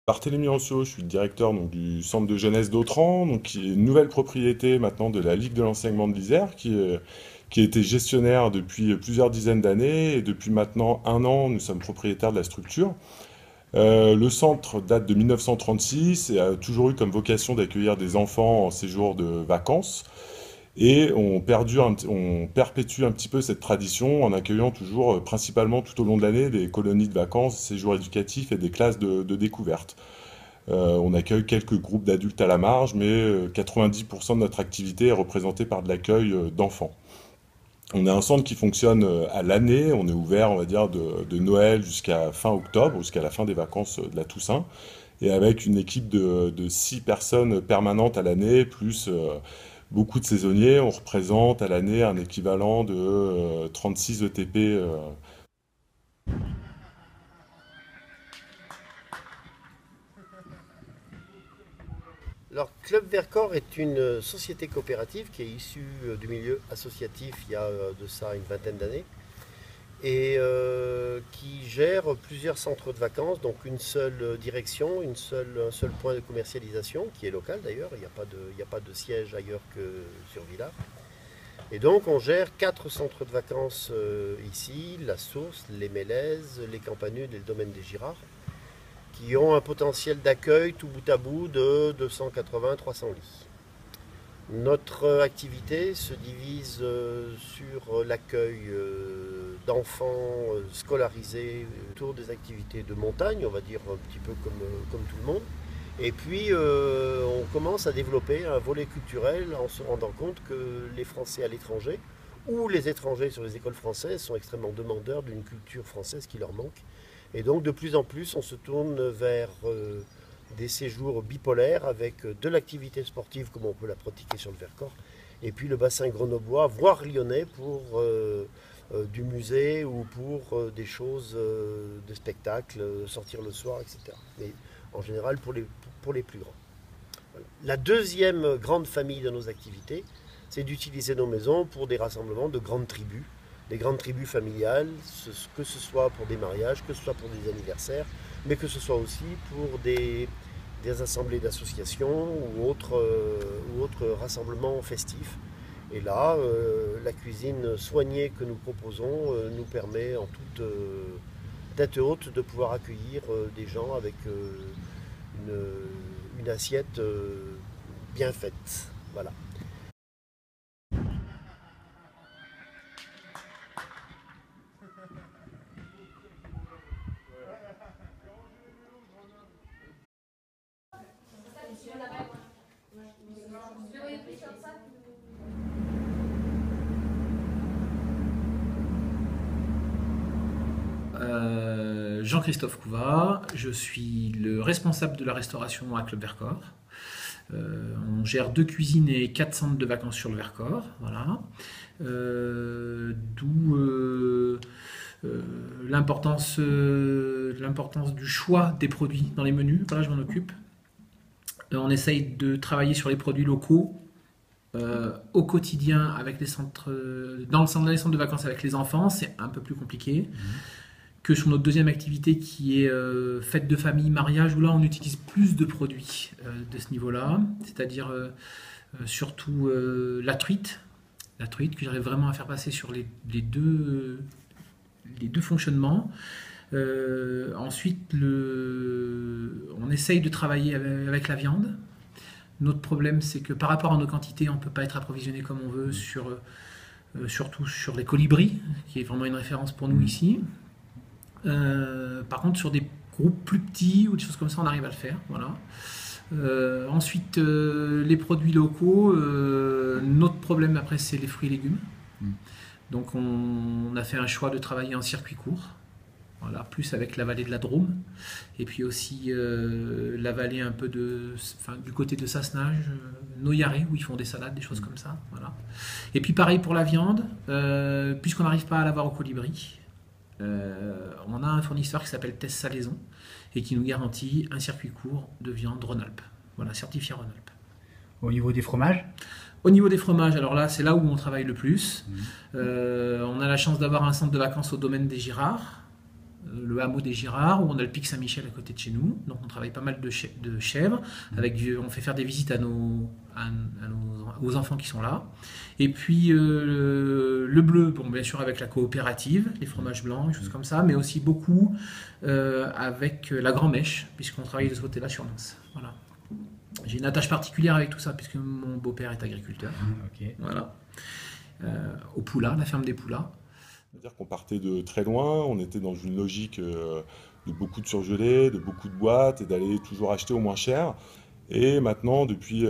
Barthélémy Anceau, je suis le directeur donc, du centre de jeunesse d'Autran, donc, qui est une nouvelle propriété maintenant de la Ligue de l'enseignement de l'Isère, qui a été gestionnaire depuis plusieurs dizaines d'années, et depuis maintenant un an, nous sommes propriétaires de la structure. Le centre date de 1936 et a toujours eu comme vocation d'accueillir des enfants en séjour de vacances. Et on perpétue un petit peu cette tradition en accueillant toujours, principalement tout au long de l'année, des colonies de vacances, séjours éducatifs et des classes de découverte. On accueille quelques groupes d'adultes à la marge, mais 90% de notre activité est représentée par de l'accueil d'enfants. On a un centre qui fonctionne à l'année, on est ouvert, on va dire, de Noël jusqu'à fin octobre, jusqu'à la fin des vacances de la Toussaint, et avec une équipe de 6 personnes permanentes à l'année, plus beaucoup de saisonniers. On représente à l'année un équivalent de 36 ETP. Alors, Club Vercors est une société coopérative qui est issue du milieu associatif il y a de ça une vingtaine d'années et qui gère plusieurs centres de vacances, donc une seule direction, un seul point de commercialisation qui est local d'ailleurs, il n'y a pas de siège ailleurs que sur Villars. Et donc on gère quatre centres de vacances ici, La Source, les Mélèzes, les Campanules et le domaine des Girards, qui ont un potentiel d'accueil tout bout à bout de 280-300 lits. Notre activité se divise sur l'accueil d'enfants scolarisés autour des activités de montagne, on va dire un petit peu comme tout le monde. Et puis on commence à développer un volet culturel en se rendant compte que les Français à l'étranger ou les étrangers sur les écoles françaises sont extrêmement demandeurs d'une culture française qui leur manque. Et donc de plus en plus on se tourne vers des séjours bipolaires avec de l'activité sportive comme on peut la pratiquer sur le Vercors et puis le bassin grenoblois, voire lyonnais pour du musée ou pour des choses de spectacle, sortir le soir, etc. Mais en général pour les plus grands. Voilà. La deuxième grande famille de nos activités, c'est d'utiliser nos maisons pour des rassemblements de grandes tribus, des grandes tribus familiales, que ce soit pour des mariages, que ce soit pour des anniversaires, mais que ce soit aussi pour des assemblées d'associations ou autres rassemblements festifs. Et là, la cuisine soignée que nous proposons nous permet en toute tête haute de pouvoir accueillir des gens avec une assiette bien faite. Voilà. Jean-Christophe Couvat, je suis le responsable de la restauration à Club Vercors. On gère 2 cuisines et 4 centres de vacances sur le Vercors. Voilà. D'où l'importance du choix des produits dans les menus. Voilà, je m'en occupe. On essaye de travailler sur les produits locaux au quotidien avec les centres, dans les centres de vacances avec les enfants. C'est un peu plus compliqué que sur notre deuxième activité qui est fête de famille, mariage, où là on utilise plus de produits de ce niveau-là, c'est-à-dire surtout la truite que j'arrive vraiment à faire passer sur les deux fonctionnements. Ensuite, on essaye de travailler avec la viande. Notre problème, c'est que par rapport à nos quantités, on ne peut pas être approvisionné comme on veut, surtout sur les colibris, qui est vraiment une référence pour nous ici. Par contre, sur des groupes plus petits ou des choses comme ça, on arrive à le faire. Voilà. Ensuite, les produits locaux, notre problème après, c'est les fruits et légumes. Donc, on a fait un choix de travailler en circuit court. Voilà, plus avec la vallée de la Drôme, et puis aussi la vallée un peu du côté de Sassenage, Noyaré, où ils font des salades, des choses comme ça. Voilà. Et puis pareil pour la viande, puisqu'on n'arrive pas à l'avoir au colibri, on a un fournisseur qui s'appelle Tess Salaison et qui nous garantit un circuit court de viande Rhône-Alpes. Voilà, certifié Rhône-Alpes. Au niveau des fromages? Au niveau des fromages, alors là, c'est là où on travaille le plus. On a la chance d'avoir un centre de vacances au domaine des Girards, le hameau des Girards, où on a le pic Saint-Michel à côté de chez nous. Donc on travaille pas mal de chèvres. On fait faire des visites aux enfants qui sont là. Et puis le bleu, bon, bien sûr avec la coopérative, les fromages blancs, des choses comme ça, mais aussi beaucoup avec la Grand-Mèche, puisqu'on travaille de ce côté-là sur Lens. Voilà. J'ai une attache particulière avec tout ça, puisque mon beau-père est agriculteur. Okay. Voilà. Au Poula, la ferme des Poulas. C'est-à-dire qu'on partait de très loin, on était dans une logique de beaucoup de surgelés, de beaucoup de boîtes et d'aller toujours acheter au moins cher. Et maintenant, depuis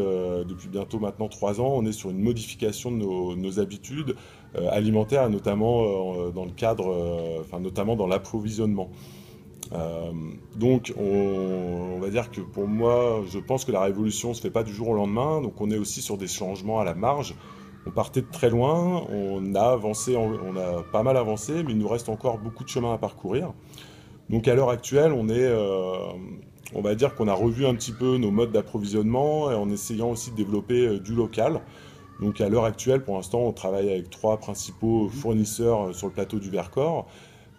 bientôt maintenant 3 ans, on est sur une modification de nos habitudes alimentaires, notamment dans le cadre, notamment dans l'approvisionnement. Donc on va dire que pour moi, je pense que la révolution ne se fait pas du jour au lendemain, donc on est aussi sur des changements à la marge. On partait de très loin, on a avancé, on a pas mal avancé, mais il nous reste encore beaucoup de chemin à parcourir. Donc à l'heure actuelle, on va dire qu'on a revu un petit peu nos modes d'approvisionnement et en essayant aussi de développer du local. Donc à l'heure actuelle, pour l'instant, on travaille avec 3 principaux fournisseurs sur le plateau du Vercors.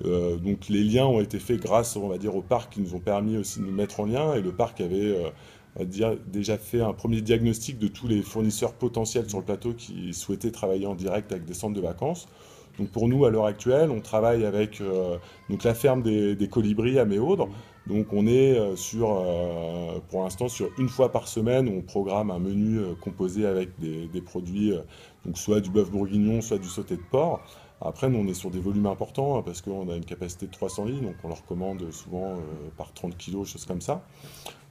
Donc les liens ont été faits grâce, on va dire, au parc qui nous ont permis aussi de nous mettre en lien, et le parc avait on va dire, déjà fait un premier diagnostic de tous les fournisseurs potentiels sur le plateau qui souhaitaient travailler en direct avec des centres de vacances. Donc pour nous, à l'heure actuelle, on travaille avec donc la ferme des Colibris à Méaudre. Donc on est pour l'instant sur 1 fois par semaine, on programme un menu composé avec des produits, donc soit du bœuf bourguignon, soit du sauté de porc. Après, nous, on est sur des volumes importants parce qu'on a une capacité de 300 lits, donc on leur commande souvent par 30 kilos, choses comme ça.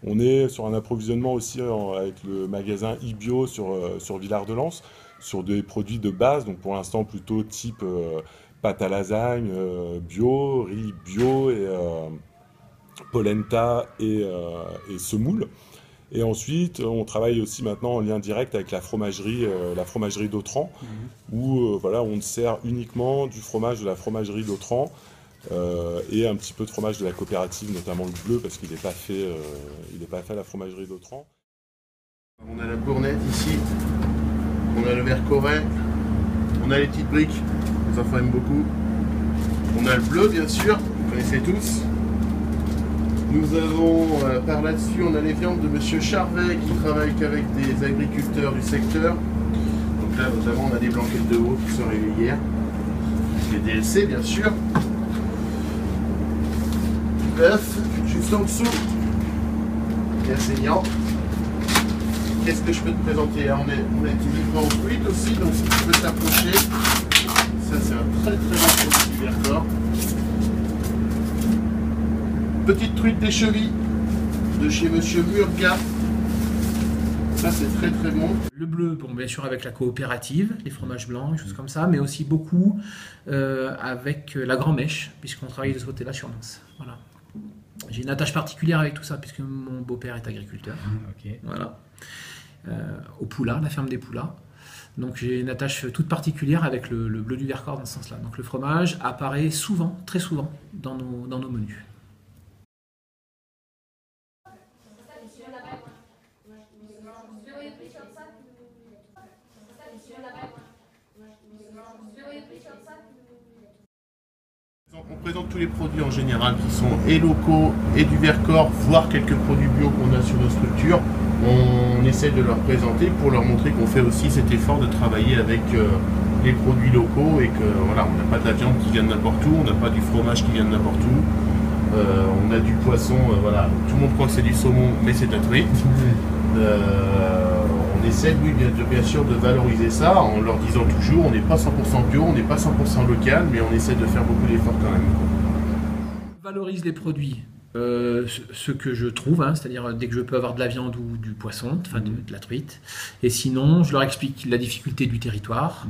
On est sur un approvisionnement aussi avec le magasin eBio sur Villard-de-Lans, sur des produits de base, donc pour l'instant plutôt type pâte à lasagne bio, riz bio et polenta et semoule. Et ensuite, on travaille aussi maintenant en lien direct avec la fromagerie d'Autran, où voilà, on sert uniquement du fromage de la fromagerie d'Autran et un petit peu de fromage de la coopérative, notamment le bleu, parce qu'il n'est pas fait à la fromagerie d'Autran. On a la bournette ici, on a le Vercoret, on a les petites briques, les enfants aiment beaucoup. On a le bleu, bien sûr, vous connaissez tous. Nous avons, par là-dessus, on a les viandes de Monsieur Charvet qui travaille qu'avec des agriculteurs du secteur. Donc là, notamment, on a des blanquettes de veau qui sont arrivées hier. Les DLC, bien sûr. Du bœuf, juste en dessous. Bien saignant. Qu'est-ce que je peux te présenter? On a été livré en fruits aussi, donc si tu peux t'approcher. Ça, c'est un très très bon produit du Vercors. Petite truite des chevilles de chez Monsieur Murga. Ça, c'est très très bon. Le bleu, bon, bien sûr avec la coopérative, les fromages blancs, des choses comme ça, mais aussi beaucoup avec la Grand-Mèche, puisqu'on travaille de ce côté-là sur Lens. Voilà. J'ai une attache particulière avec tout ça, puisque mon beau-père est agriculteur. Okay. Voilà. Au Poula, la ferme des Poulas. Donc j'ai une attache toute particulière avec le bleu du Vercors dans ce sens-là. Donc le fromage apparaît souvent, très souvent, dans nos menus. On présente tous les produits en général qui sont et locaux et du Vercors, voire quelques produits bio qu'on a sur nos structures. On essaie de leur présenter pour leur montrer qu'on fait aussi cet effort de travailler avec les produits locaux et que voilà, on n'a pas de la viande qui vient de n'importe où, on n'a pas du fromage qui vient de n'importe où. On a du poisson, voilà, tout le monde croit que c'est du saumon, mais c'est de la truite. On essaie, oui, bien sûr, de valoriser ça en leur disant toujours on n'est pas 100% bio, on n'est pas 100% local, mais on essaie de faire beaucoup d'efforts quand même. Je valorise les produits, ce que je trouve, hein, c'est-à-dire dès que je peux avoir de la viande ou du poisson, enfin de la truite. Et sinon, je leur explique la difficulté du territoire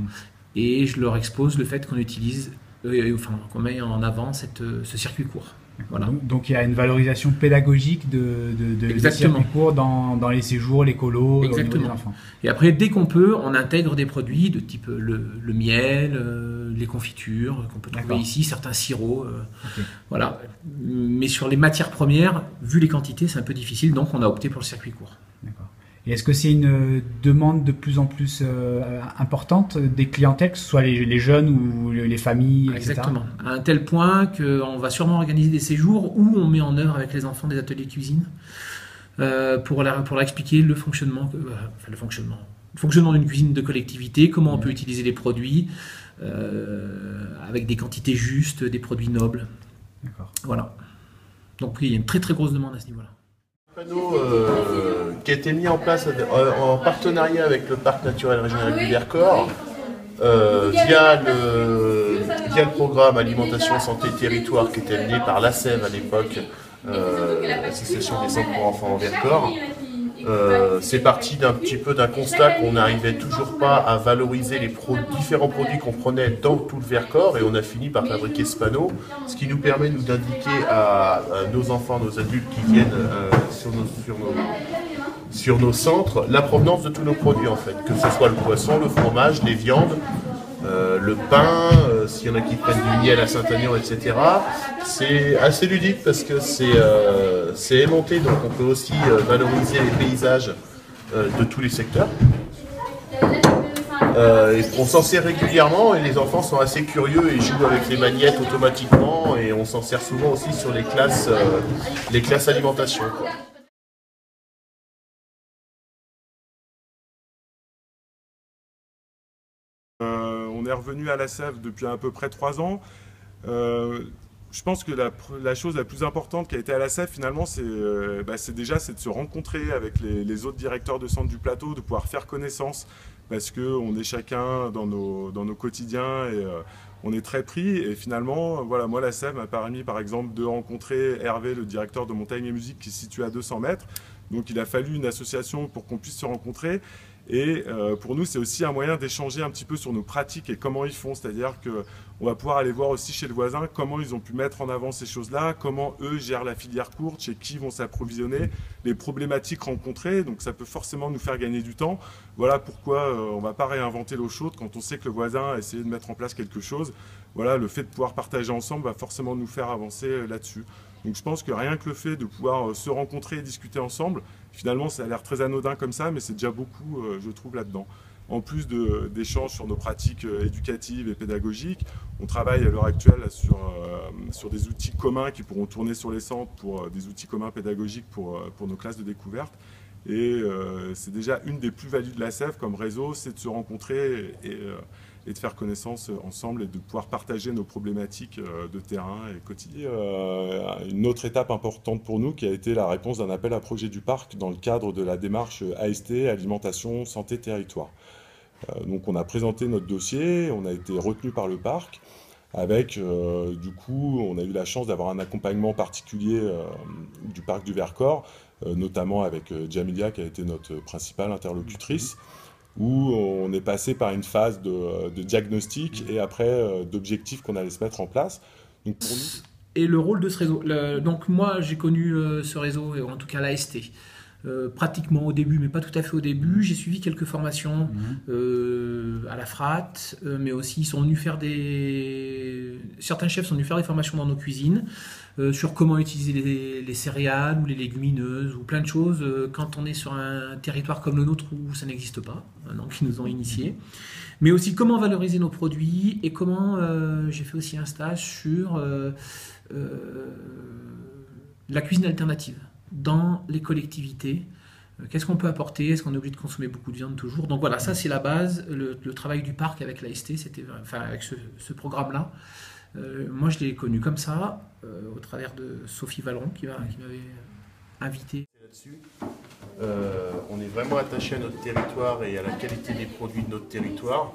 et je leur expose le fait qu'on utilise, qu'on met en avant ce circuit court. Voilà. Donc il y a une valorisation pédagogique des circuits courts dans les séjours, les colos, au niveau des enfants. Et après, dès qu'on peut, on intègre des produits de type le miel, les confitures qu'on peut trouver ici, certains sirops. Voilà. Mais sur les matières premières, vu les quantités, c'est un peu difficile, donc on a opté pour le circuit court. D'accord. Et est-ce que c'est une demande de plus en plus importante des clientèles, que ce soit les jeunes ou les familles, etc. Exactement. À un tel point qu'on va sûrement organiser des séjours où on met en œuvre avec les enfants des ateliers cuisine pour leur expliquer le fonctionnement d'une cuisine de collectivité, comment on peut utiliser les produits avec des quantités justes, des produits nobles. D'accord. Voilà. Donc oui, il y a une très très grosse demande à ce niveau-là. Un panneau qui a été mis en place en partenariat avec le Parc naturel régional du Vercors via le programme Alimentation Santé Territoire qui était mené par l'ASEV à l'époque, l'Association des centres pour enfants en Vercors. C'est parti d'un constat qu'on n'arrivait toujours pas à valoriser les différents produits qu'on prenait dans tout le Vercors, et on a fini par fabriquer ce panneau, ce qui nous permet d'indiquer à nos enfants, nos adultes qui viennent sur nos centres la provenance de tous nos produits en fait, que ce soit le poisson, le fromage, les viandes, le pain, s'il y en a qui prennent du miel à Saint-Aignan, etc. C'est assez ludique parce que c'est aimanté, donc on peut aussi valoriser les paysages de tous les secteurs. On s'en sert régulièrement et les enfants sont assez curieux et jouent avec les magnettes automatiquement, et on s'en sert souvent aussi sur les classes alimentation, quoi. On est revenu à la SEV depuis à peu près 3 ans. Je pense que la chose la plus importante qui a été à la SEV finalement, c'est de se rencontrer avec les autres directeurs de centres du plateau, de pouvoir faire connaissance, parce qu'on est chacun dans nos quotidiens et on est très pris. Et finalement, voilà, moi la SEV m'a permis par exemple de rencontrer Hervé, le directeur de Montagne et Musique qui se situe à 200 mètres. Donc il a fallu une association pour qu'on puisse se rencontrer. Et pour nous, c'est aussi un moyen d'échanger un petit peu sur nos pratiques et comment ils font. C'est-à-dire qu'on va pouvoir aller voir aussi chez le voisin comment ils ont pu mettre en avant ces choses-là, comment eux gèrent la filière courte, chez qui vont s'approvisionner, les problématiques rencontrées. Donc ça peut forcément nous faire gagner du temps. Voilà pourquoi on ne va pas réinventer l'eau chaude quand on sait que le voisin a essayé de mettre en place quelque chose. Voilà, le fait de pouvoir partager ensemble va forcément nous faire avancer là-dessus. Donc je pense que rien que le fait de pouvoir se rencontrer et discuter ensemble, finalement ça a l'air très anodin comme ça, mais c'est déjà beaucoup, je trouve, là-dedans. En plus d'échanges sur nos pratiques éducatives et pédagogiques, on travaille à l'heure actuelle sur des outils communs qui pourront tourner sur les centres, pour des outils communs pédagogiques pour nos classes de découverte. Et c'est déjà une des plus-values de la SEV comme réseau, c'est de se rencontrer et de faire connaissance ensemble et de pouvoir partager nos problématiques de terrain et quotidien. Une autre étape importante pour nous qui a été la réponse d'un appel à projet du parc dans le cadre de la démarche AST, Alimentation, Santé, Territoire. Donc on a présenté notre dossier, on a été retenu par le parc, avec du coup on a eu la chance d'avoir un accompagnement particulier du parc du Vercors, notamment avec Jamilia qui a été notre principale interlocutrice, où on est passé par une phase de diagnostic et après d'objectifs qu'on allait se mettre en place. Donc pour nous... Et le rôle de ce réseau, donc moi j'ai connu ce réseau, en tout cas l'AST, pratiquement au début, mais pas tout à fait au début. J'ai suivi quelques formations à la FRAT, mais aussi ils sont venus faire certains chefs sont venus faire des formations dans nos cuisines sur comment utiliser les céréales ou les légumineuses ou plein de choses quand on est sur un territoire comme le nôtre où ça n'existe pas, donc ils nous ont initiés. Mais aussi comment valoriser nos produits et comment j'ai fait aussi un stage sur la cuisine alternative dans les collectivités. Qu'est-ce qu'on peut apporter? Est-ce qu'on est obligé de consommer beaucoup de viande toujours? Donc voilà, ça c'est la base. Le travail du parc avec l'AST, avec ce programme-là. Moi je l'ai connu comme ça, au travers de Sophie Vallon qui m'avait invité. Là-dessus, on est vraiment attaché à notre territoire et à la qualité des produits de notre territoire.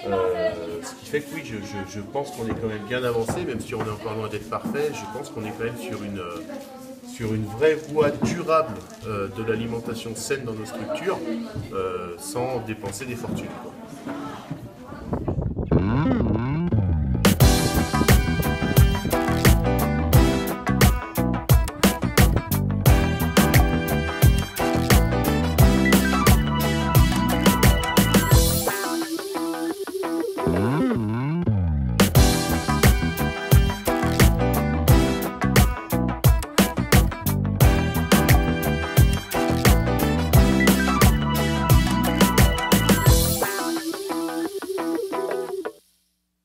Ce qui fait que oui, je pense qu'on est quand même bien avancé, même si on est encore loin d'être parfait. Je pense qu'on est quand même sur une vraie voie durable de l'alimentation saine dans nos structures, sans dépenser des fortunes, quoi.